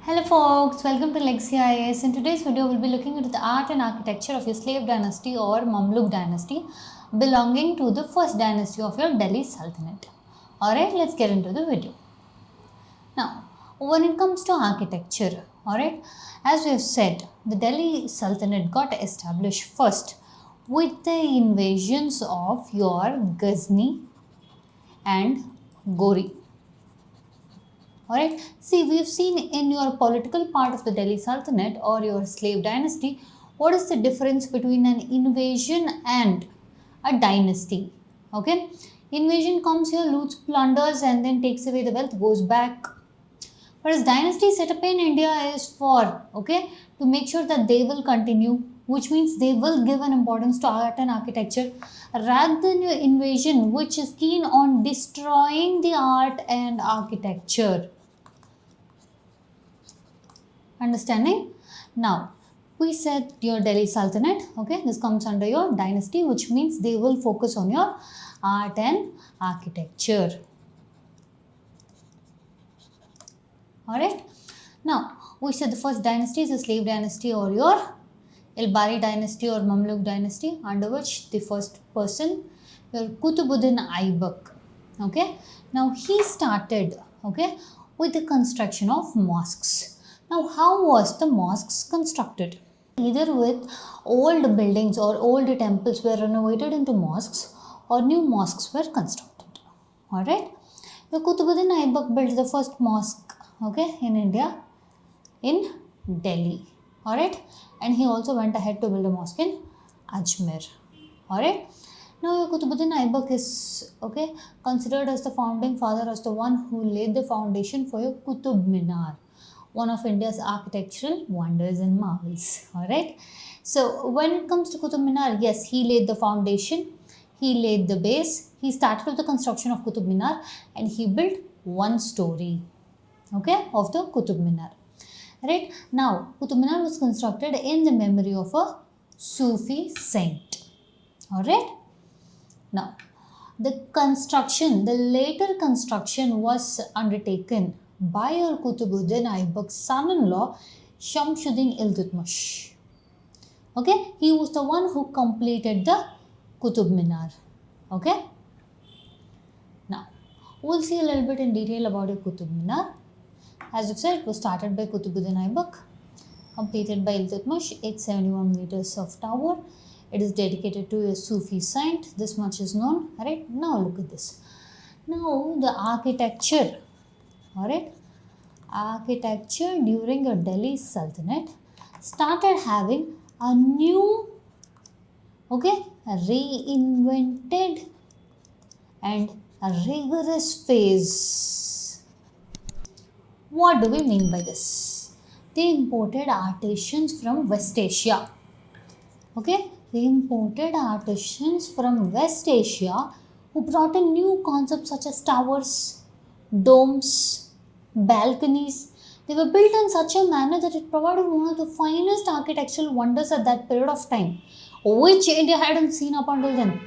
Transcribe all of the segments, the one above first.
Hello folks, welcome to Legacy IAS. In today's video, we'll be looking into the art and architecture of your Slave Dynasty or Mamluk Dynasty belonging to the first dynasty of your Delhi Sultanate. Alright, let's get into the video. Now, when it comes to architecture, alright, as we have said, the Delhi Sultanate got established first with the invasions of your Ghazni and Gori. Alright, see, we've seen in your political part of the Delhi Sultanate or your slave dynasty, what is the difference between an invasion and a dynasty? Okay, invasion comes here, loots, plunders, and then takes away the wealth, goes back. Whereas dynasty set up in India is for, to make sure that they will continue, which means they will give an importance to art and architecture rather than your invasion, which is keen on destroying the art and architecture. Understanding? Now, we said your Delhi Sultanate, this comes under your dynasty, which means they will focus on your art and architecture. Alright. Now, we said the first dynasty is the slave dynasty or your Ilbari dynasty or Mamluk dynasty, under which the first person, your Qutub Aibak. Now, he started, with the construction of mosques. Now, how was the mosques constructed? Either with old buildings or old temples were renovated into mosques or new mosques were constructed. Alright. The Qutub Aibak built the first mosque, in India, in Delhi. Alright. And he also went ahead to build a mosque in Ajmer. Alright. Now, your Qutub Aibak is, considered as the founding father, as the one who laid the foundation for your Qutub Minar, one of India's architectural wonders and marvels. Alright. So, when it comes to Qutub Minar, yes, he laid the foundation, he laid the base, he started with the construction of Qutub Minar and he built one story, of the Qutub Minar. Right. Now, Qutub Minar was constructed in the memory of a Sufi saint. Alright. Now, the later construction was undertaken by your Qutubuddin Aibak's son-in-law, Shamsuddin Iltutmish. He was the one who completed the Qutub Minar. Now, we'll see a little bit in detail about your Qutub Minar. As I've said, it was started by Qutubuddin Aibak, completed by Iltutmish, 871 meters of tower. It is dedicated to a Sufi saint. This much is known. Alright, now look at this. Now, the architecture. Alright, architecture during your Delhi Sultanate started having a new, reinvented and a rigorous phase. What do we mean by this? They imported artisans from West Asia. They imported artisans from West Asia who brought in new concepts such as towers, domes, balconies. They were built in such a manner that it provided one of the finest architectural wonders at that period of time, which India hadn't seen up until then.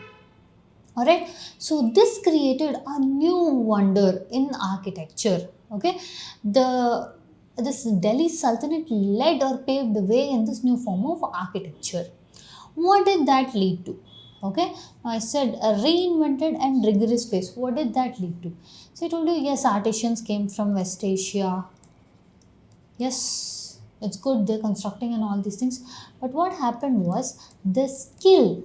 Alright, so this created a new wonder in architecture. This Delhi Sultanate led or paved the way in this new form of architecture. What did that lead to? I said a reinvented and rigorous phase. What did that lead to? So I told you, yes, artisans came from West Asia. Yes, it's good, they're constructing and all these things. But what happened was the skill.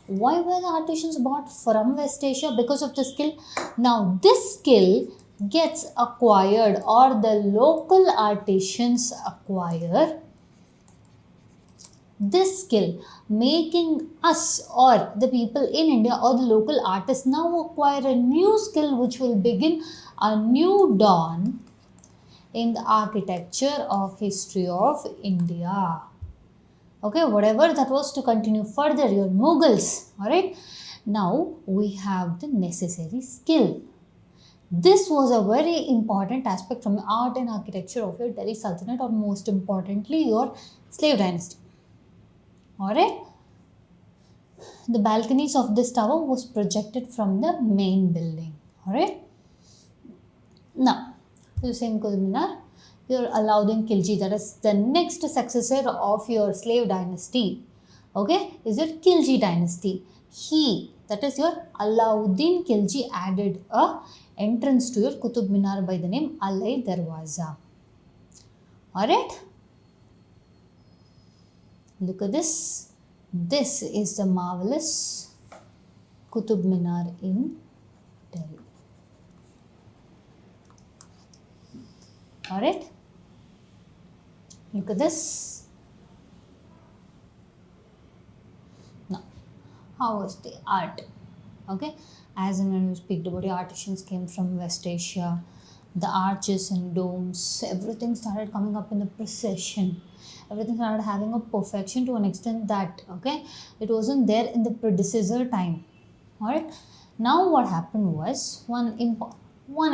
Why were the artisans brought from West Asia? Because of the skill. Now, this skill gets acquired, or the local artisans acquire this skill, making us or the people in India or the local artists now acquire a new skill which will begin a new dawn in the architecture of history of India. Whatever that was to continue further, your Mughals. Alright. Now we have the necessary skill. This was a very important aspect from the art and architecture of your Delhi Sultanate, or most importantly, your slave dynasty. Alright. The balconies of this tower was projected from the main building. Alright. Now, the same Qutub Minar. your Alauddin Khilji, that is the next successor of your slave dynasty, okay, is your Khilji dynasty. He, that is your Alauddin Khilji, added a entrance to your Qutub Minar by the name Alai Darwaza. Alright, look at this. This is the marvelous Qutub Minar in Delhi. Alright, look at this. Now, how was the art? Okay, as and when we speak about the artisans came from West Asia, the arches and domes, everything started coming up in the procession. Everything started having a perfection to an extent that, okay, it wasn't there in the predecessor time. Alright, now what happened was, one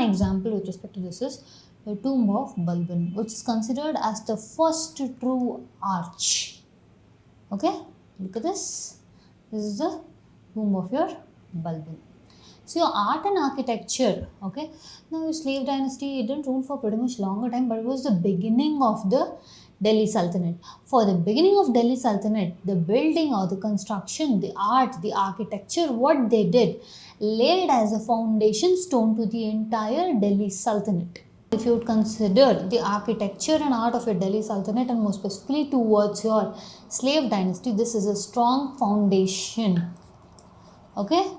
example with respect to this is the Tomb of Balban, which is considered as the first true arch. Okay, look at this. This is the Tomb of your Balban. So your art and architecture, okay. Now your slave dynasty, it didn't rule for pretty much longer time, but it was the beginning of the Delhi Sultanate. For the beginning of Delhi Sultanate, the building or the construction, the art, the architecture, what they did, laid as a foundation stone to the entire Delhi Sultanate. If you would consider the architecture and art of your Delhi Sultanate, and more specifically towards your slave dynasty, this is a strong foundation. Okay,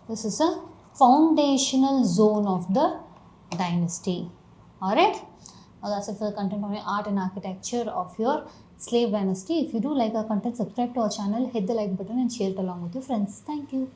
this is a foundational zone of the dynasty. Alright, now that's it for the content on your art and architecture of your slave dynasty. If you do like our content, subscribe to our channel, hit the like button and share it along with your friends. Thank you.